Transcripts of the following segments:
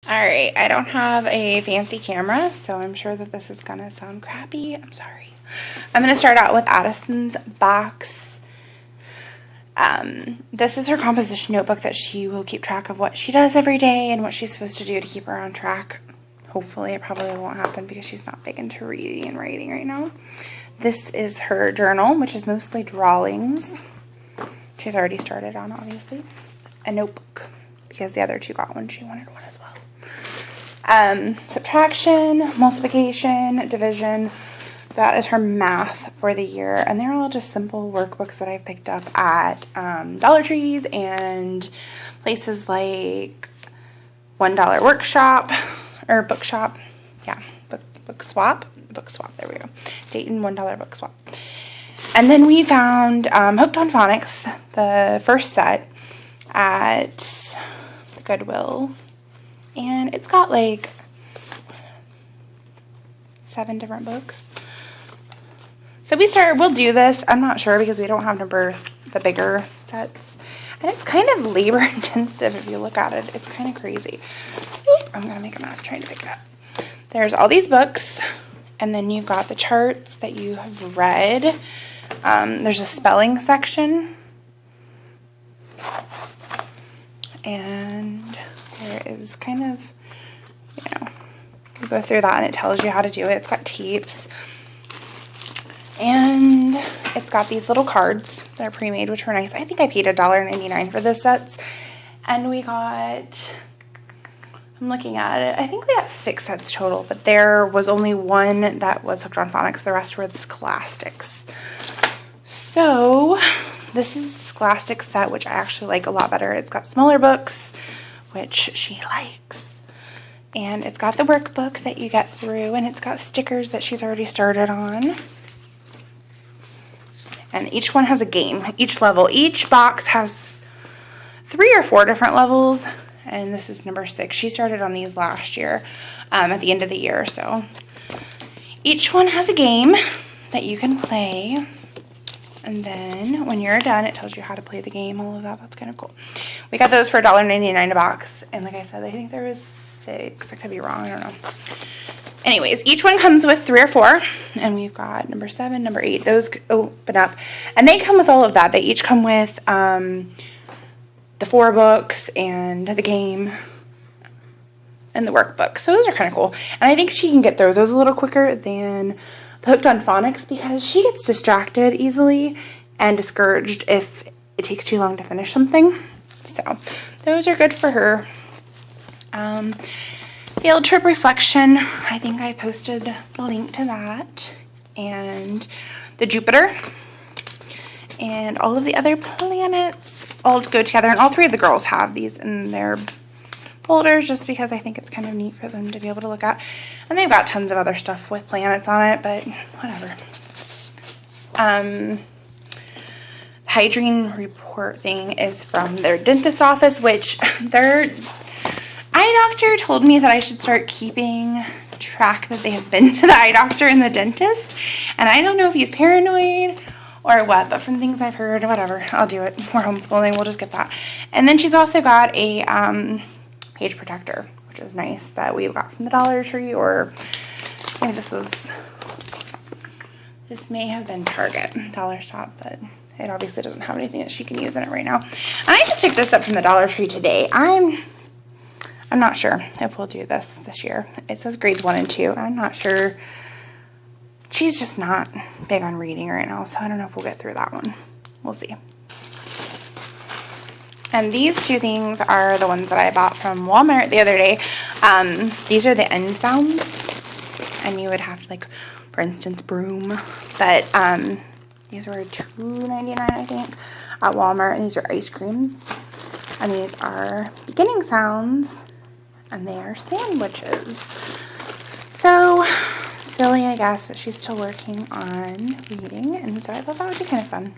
Alright, I don't have a fancy camera, so I'm sure that this is gonna sound crappy. I'm sorry. I'm gonna start out with Addison's box. This is her composition notebook that she will keep track of what she does every day and what she's supposed to do to keep her on track. Hopefully, it probably won't happen because she's not big into reading and writing right now. This is her journal, which is mostly drawings. She's already started on, obviously. A notebook, because the other two got one. She wanted one as well. Subtraction, multiplication, division. That is her math for the year. And they're all just simple workbooks that I've picked up at Dollar Trees and places like $1 Workshop or Bookshop. Yeah, Book Swap. Book Swap, there we go. Dayton $1 Book Swap. And then we found Hooked on Phonics, the first set, at the Goodwill. And it's got like 7 different books. So we'll do this. I'm not sure because we don't have the bigger sets. And it's kind of labor intensive if you look at it. It's kind of crazy. Oop, I'm going to make a mess trying to pick it up. There's all these books. And then you've got the charts that you have read. There's a spelling section. And there is kind of, you go through that and it tells you how to do it. It's got tapes. And it's got these little cards that are pre-made, which were nice. I think I paid $1.99 for those sets. And we got, I'm looking at it, I think we got 6 sets total, but there was only one that was Hooked on Phonics. The rest were the Scholastics. So this is the Scholastic set, which I actually like a lot better. It's got smaller books, which she likes. And it's got the workbook that you get through, and it's got stickers that she's already started on. And each one has a game, each level. Each box has 3 or 4 different levels, and this is number 6. She started on these last year, at the end of the year. So each one has a game that you can play. And then when you're done, it tells you how to play the game, all of that. That's kind of cool. We got those for $1.99 a box. And like I said, I think there was 6. I could be wrong. I don't know. Anyways, each one comes with 3 or 4. And we've got number 7, number 8. Those open up. And they come with all of that. They each come with the 4 books and the game and the workbook. So those are kind of cool. And I think she can get through those a little quicker than Hooked on Phonics because she gets distracted easily and discouraged if it takes too long to finish something. So those are good for her. Field trip reflection, I think I posted the link to that, and the Jupiter and all of the other planets all go together, and all 3 of the girls have these in their folders just because I think it's kind of neat for them to be able to look at. And they've got tons of other stuff with planets on it, but whatever. Hygiene report thing is from their dentist office, which their eye doctor told me that I should start keeping track that they have been to the eye doctor and the dentist. And I don't know if he's paranoid or what, but from things I've heard, whatever, I'll do it. We're homeschooling, we'll just get that. And then she's also got a page protector, which is nice, that we got from the Dollar Tree, or maybe this may have been Target, Dollar Shop, but it obviously doesn't have anything that she can use in it right now. And I just picked this up from the Dollar Tree today. I'm not sure if we'll do this year. It says grades 1 and 2. I'm not sure. She's just not big on reading right now, so I don't know if we'll get through that one. We'll see. And these 2 things are the ones that I bought from Walmart the other day. These are the end sounds. And you would have to, like, for instance, broom. But these were $2.99, I think, at Walmart. And these are ice creams. And these are beginning sounds. And they are sandwiches. So silly, I guess, but she's still working on reading. And so I thought that would be kind of fun.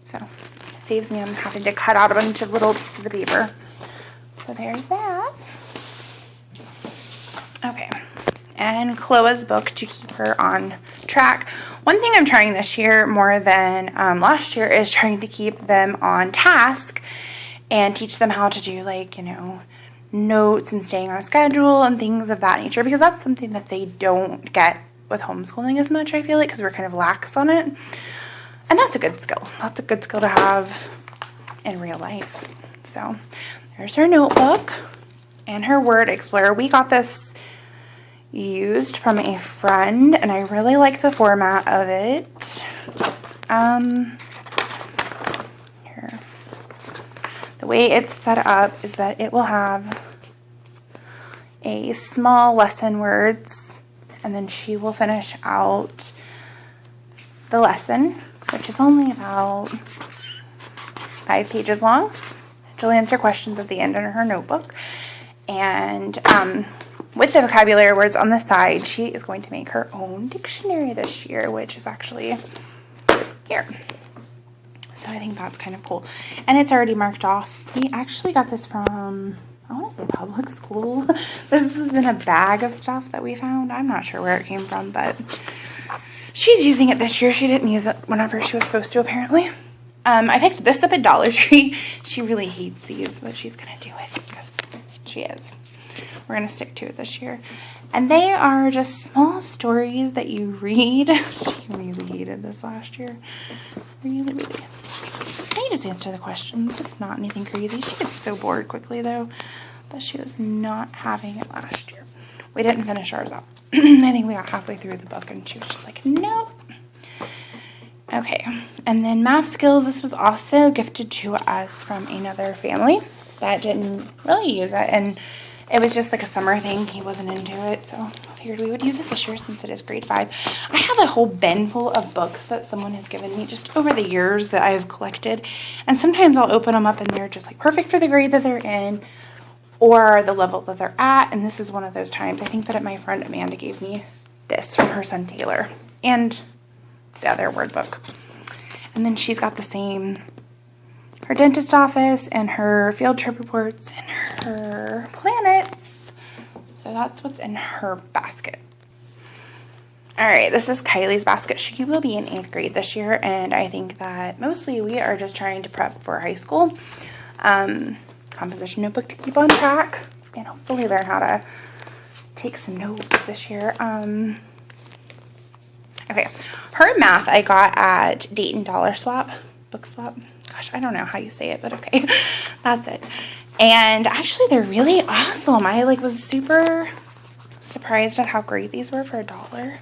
So saves me on having to cut out a bunch of little pieces of paper. So there's that. Okay. And Chloe's book to keep her on track. One thing I'm trying this year more than last year is trying to keep them on task and teach them how to do, like, notes and staying on a schedule and things of that nature, because that's something that they don't get with homeschooling as much, I feel like, because we're kind of lax on it. And that's a good skill. That's a good skill to have in real life. So there's her notebook and her word explorer. We got this used from a friend, and I really like the format of it. Here. The way it's set up is that it will have a small lesson words, and then she will finish out the lesson, which is only about 5 pages long. She'll answer questions at the end in her notebook. And with the vocabulary words on the side, she is going to make her own dictionary this year, which is actually here. So I think that's kind of cool. And it's already marked off. We actually got this from, I want to say, public school. This is in a bag of stuff that we found. I'm not sure where it came from, but she's using it this year. She didn't use it whenever she was supposed to, apparently. I picked this up at Dollar Tree. She really hates these, but she's going to do it because she is. We're going to stick to it this year. And they are just small stories that you read. She really hated this last year. Really. They just answer the questions. It's not anything crazy. She gets so bored quickly, though, that she was not having it last year. We didn't finish ours up. I think we got halfway through the book, and she was just like, nope. Okay, and then math skills. This was also gifted to us from another family that didn't really use it, and it was just like a summer thing. He wasn't into it, so I figured we would use it this year since it is grade 5. I have a whole bin full of books that someone has given me just over the years that I've collected, and sometimes I'll open them up and they're just like perfect for the grade that they're in or the level that they're at, and this is one of those times. I think that my friend Amanda gave me this from her son Taylor and the other word book. And then she's got the same, her dentist office and her field trip reports and her planets. So that's what's in her basket. All right, this is Kylie's basket. She will be in 8th grade this year, and I think that mostly we are just trying to prep for high school. Composition notebook to keep on track and hopefully learn how to take some notes this year. Okay, her math I got at Dayton Dollar Swap, Book Swap. Gosh, I don't know how you say it, but okay, that's it. And actually, they're really awesome. I was super surprised at how great these were for $1.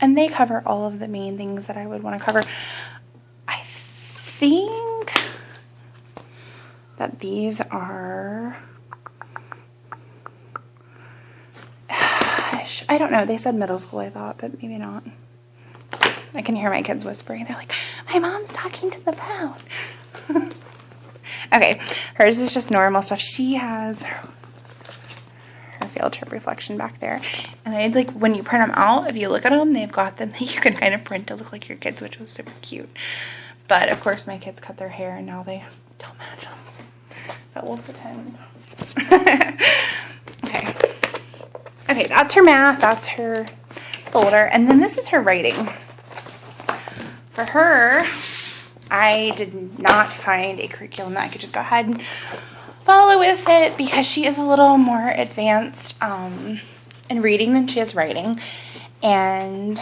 And they cover all of the main things that I would want to cover. I think that these are, I don't know. They said middle school, I thought, but maybe not. I can hear my kids whispering. They're like, my mom's talking to the phone. Okay, hers is just normal stuff. She has her field trip reflection back there. And I when you print them out, if you look at them, they've got them that you can kind of print to look like your kids, which was super cute. But of course, my kids cut their hair and now they don't match them. But we'll pretend. Okay. Okay, that's her math. That's her folder. And then this is her writing. For her, I did not find a curriculum that I could just go ahead and follow with it because she is a little more advanced in reading than she is writing. And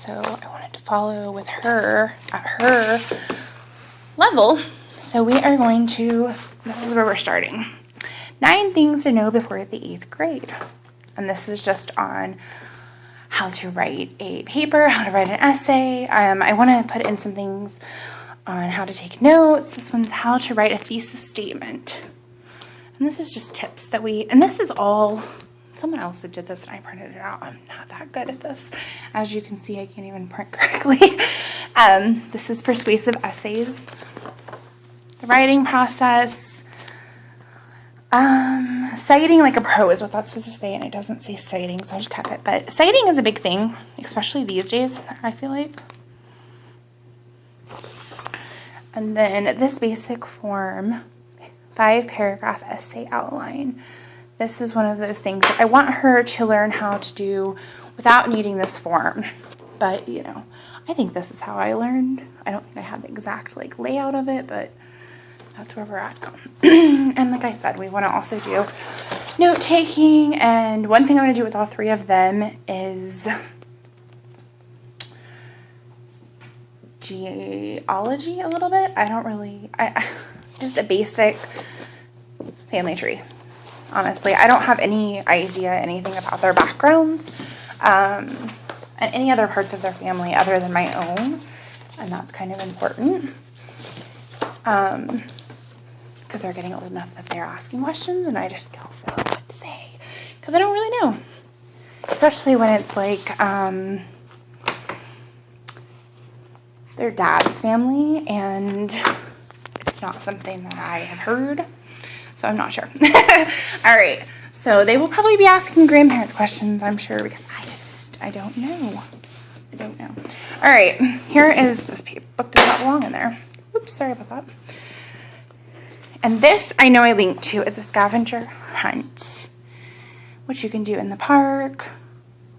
so I wanted to follow with her at her level. So we are going to, this is where we're starting. 9 things to know before the 8th grade. And this is just on how to write a paper, how to write an essay. I want to put in some things on how to take notes. This one's how to write a thesis statement. And this is just tips that and this is all, someone else that did this and I printed it out. I'm not that good at this. As you can see, I can't even print correctly. This is persuasive essays. The writing process. Citing like a pro is what that's supposed to say, and it doesn't say citing, so I just kept it. But citing is a big thing, especially these days, I feel like. And then this basic form, 5-paragraph essay outline. This is one of those things that I want her to learn how to do without needing this form. But, you know, I think this is how I learned. I don't think I had the exact layout of it, but that's where we're at now. And like I said, we want to also do note taking, and one thing I'm going to do with all three of them is geology a little bit. I just a basic family tree. Honestly, I don't have any idea anything about their backgrounds and any other parts of their family other than my own, and that's kind of important because they're getting old enough that they're asking questions, and I just don't know what to say because I don't really know, especially when it's like their dad's family, and it's not something that I have heard, so I'm not sure. All right, so they will probably be asking grandparents questions, I'm sure, because I don't know. I don't know. All right, here is this book. Does not belong in there. Oops, sorry about that. And this I know I linked to is a scavenger hunt, which you can do in the park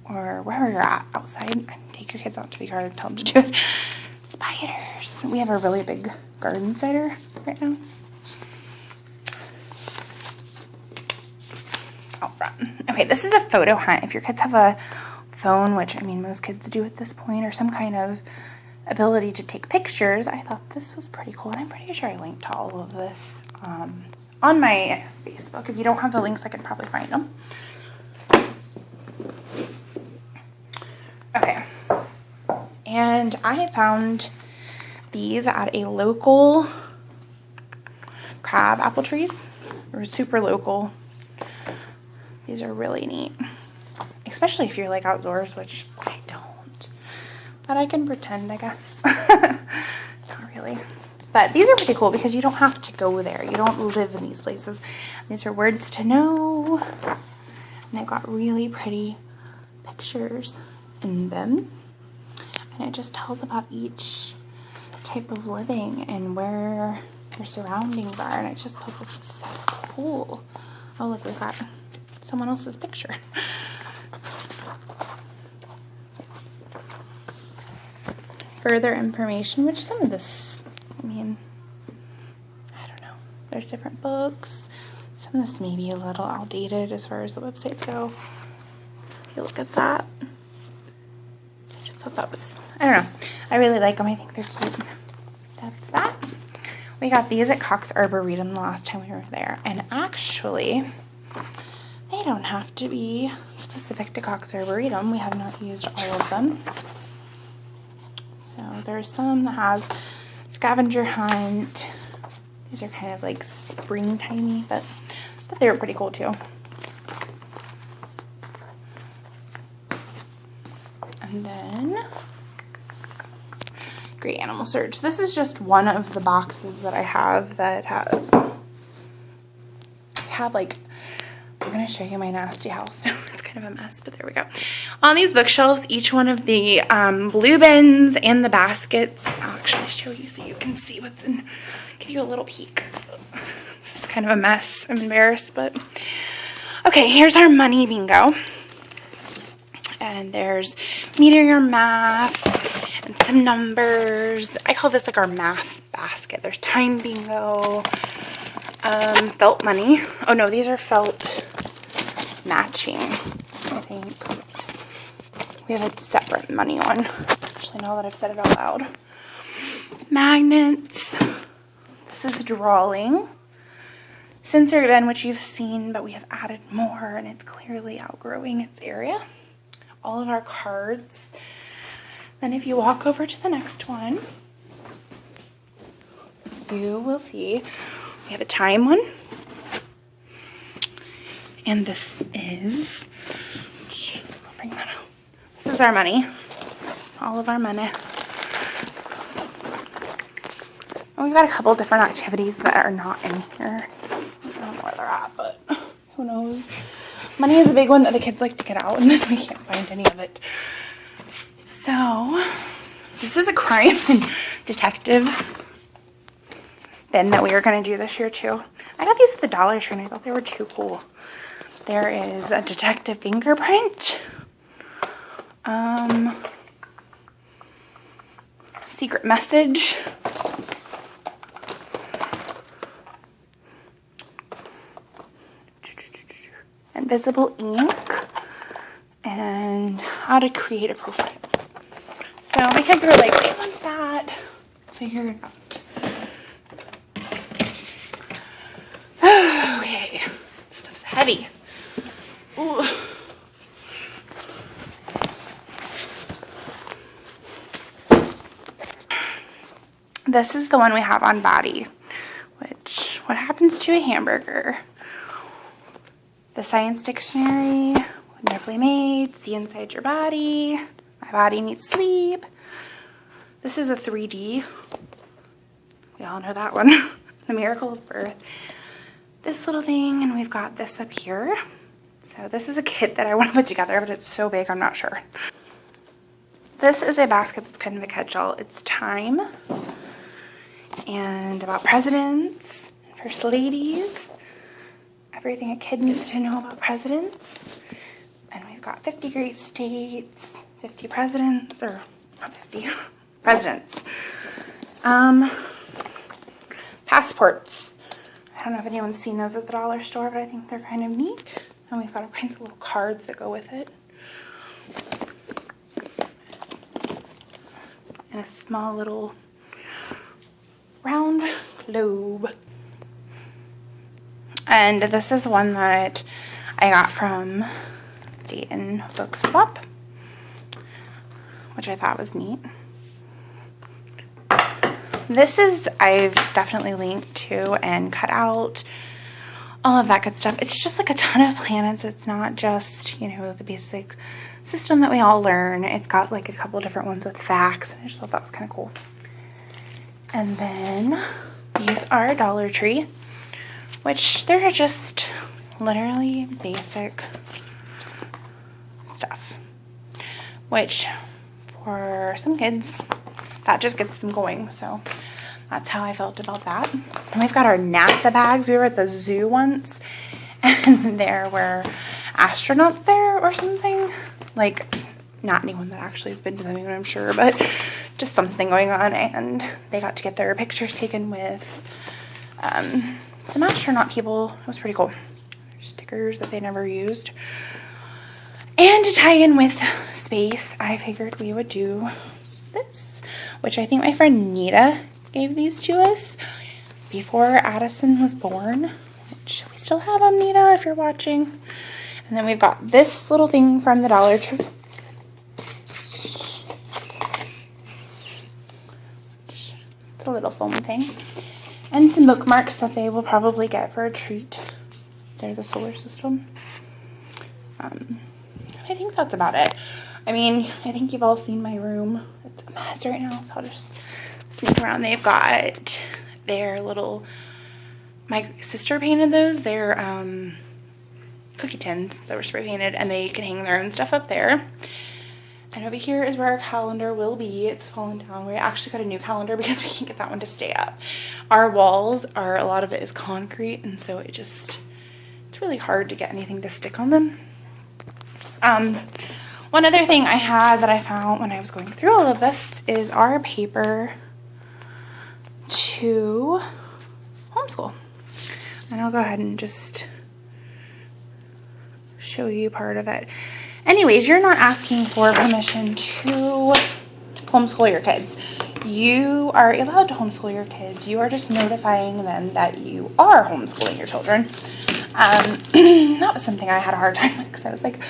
or wherever you're at outside. Take your kids out to the yard and tell them to do it. Spiders. We have a really big garden spider right now. Out front. Okay, this is a photo hunt. If your kids have a phone, which I mean most kids do at this point, or some kind of ability to take pictures, I thought this was pretty cool, and I'm pretty sure I linked to all of this on my Facebook. If you don't have the links, I can probably find them. Okay, and I found these at a local crab apple trees. They're super local. These are really neat, especially if you're like outdoors, which I don't, but I can pretend, I guess. Not really, but these are pretty cool because you don't have to go there. You don't live in these places. These are words to know, and they've got really pretty pictures in them, and it just tells about each type of living and where your surroundings are, and I just thought this was so cool. Oh look, we've got someone else's picture. Further information, which some of this, I mean, I don't know. There's different books. Some of this may be a little outdated as far as the websites go. If you look at that, I just thought that was, I don't know. I really like them. I think they're cute. That's that. We got these at Cox Arboretum the last time we were there, and actually, they don't have to be specific to Cox Arboretum. We have not used all of them. So there's some that has scavenger hunt. These are kind of like springtimey, but I thought they were pretty cool too. And then Great Animal Search. This is just one of the boxes that I have that have like, I'm going to show you my nasty house now. It's kind of a mess, but there we go. On these bookshelves, each one of the blue bins and the baskets, I'll actually show you so you can see what's in, give you a little peek. This is kind of a mess. I'm embarrassed, but okay, here's our money bingo. And there's meeting your math and some numbers. I call this like our math basket. There's time bingo, felt money. Oh no, these are felt matching, I think. We have a separate money one. Actually, now that I've said it out loud. Magnets. This is drawing. Sensory bin, which you've seen, but we have added more, and it's clearly outgrowing its area. All of our cards. Then if you walk over to the next one, you will see we have a time one. And this is, I'll bring that out. This is our money. All of our money. And we've got a couple different activities that are not in here. I don't know where they're at, but who knows. Money is a big one that the kids like to get out, and then we can't find any of it. So, this is a crime and detective bin that we were going to do this year too. I got these at the Dollar Tree and I thought they were too cool. There is a detective fingerprint. Secret message. invisible ink, and how to create a profile. So my kids were like, I want that. Figure it out. Okay. Stuff's heavy. Ooh. This is the one we have on body, which, what happens to a hamburger? The Science Dictionary, wonderfully made, see inside your body, my body needs sleep. This is a 3D, we all know that one, the miracle of birth. This little thing, and we've got this up here. So this is a kit that I want to put together, but it's so big, I'm not sure. This is a basket that's kind of a catch-all. It's time, and about presidents, first ladies, everything a kid needs to know about presidents. And we've got 50 great states, 50 presidents, or not 50, presidents. Passports. I don't know if anyone's seen those at the dollar store, but I think they're kind of neat. And we've got all kinds of little cards that go with it. And a small little round globe. And this is one that I got from Dayton Book Swap, which I thought was neat. This is, I've definitely linked to and cut out all of that good stuff. It's just like a ton of planets. It's not just, you know, the basic system that we all learn. It's got like a couple different ones with facts. I just thought that was kind of cool. And then these are Dollar Tree, which they're just literally basic stuff, which for some kids, that just gets them going. So that's how I felt about that. And we've got our NASA bags. We were at the zoo once, and there were astronauts there or something. Like, not anyone that actually has been to the moon, I'm sure, but just something going on. And they got to get their pictures taken with some astronaut people. It was pretty cool. Stickers that they never used. And to tie in with space, I figured we would do this, which I think my friend Nita gave these to us before Addison was born, which we still have them, Nita, if you're watching. And then we've got this little thing from the Dollar Tree. It's a little foam thing. And some bookmarks that they will probably get for a treat. They're the solar system. I think that's about it. I mean, I think you've all seen my room. It's a mess right now, so I'll just sneak around. They've got their little, my sister painted those. They're cookie tins that were spray painted, and they can hang their own stuff up there. And over here is where our calendar will be. It's fallen down. We actually got a new calendar because we can't get that one to stay up. Our walls are, a lot of it is concrete, and so it's really hard to get anything to stick on them. One other thing I had that I found when I was going through all of this is our paper to homeschool. And I'll go ahead and just show you part of it. Anyways, you're not asking for permission to homeschool your kids. You are allowed to homeschool your kids. You are just notifying them that you are homeschooling your children. That was something I had a hard time with, because I was like,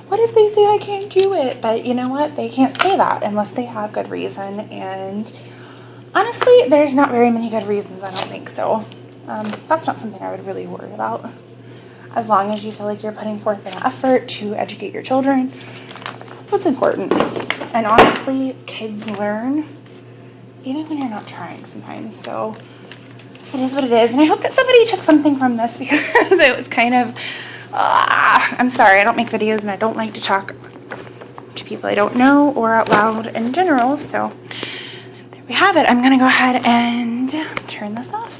what if they say I can't do it? But you know what? They can't say that unless they have good reason. And honestly, there's not very many good reasons, I don't think. So that's not something I would really worry about. As long as you feel like you're putting forth an effort to educate your children, that's what's important. And honestly, kids learn even when you're not trying sometimes. So it is what it is. And I hope that somebody took something from this, because it was kind of, I'm sorry, I don't make videos and I don't like to talk to people I don't know or out loud in general. So there we have it. I'm going to go ahead and turn this off.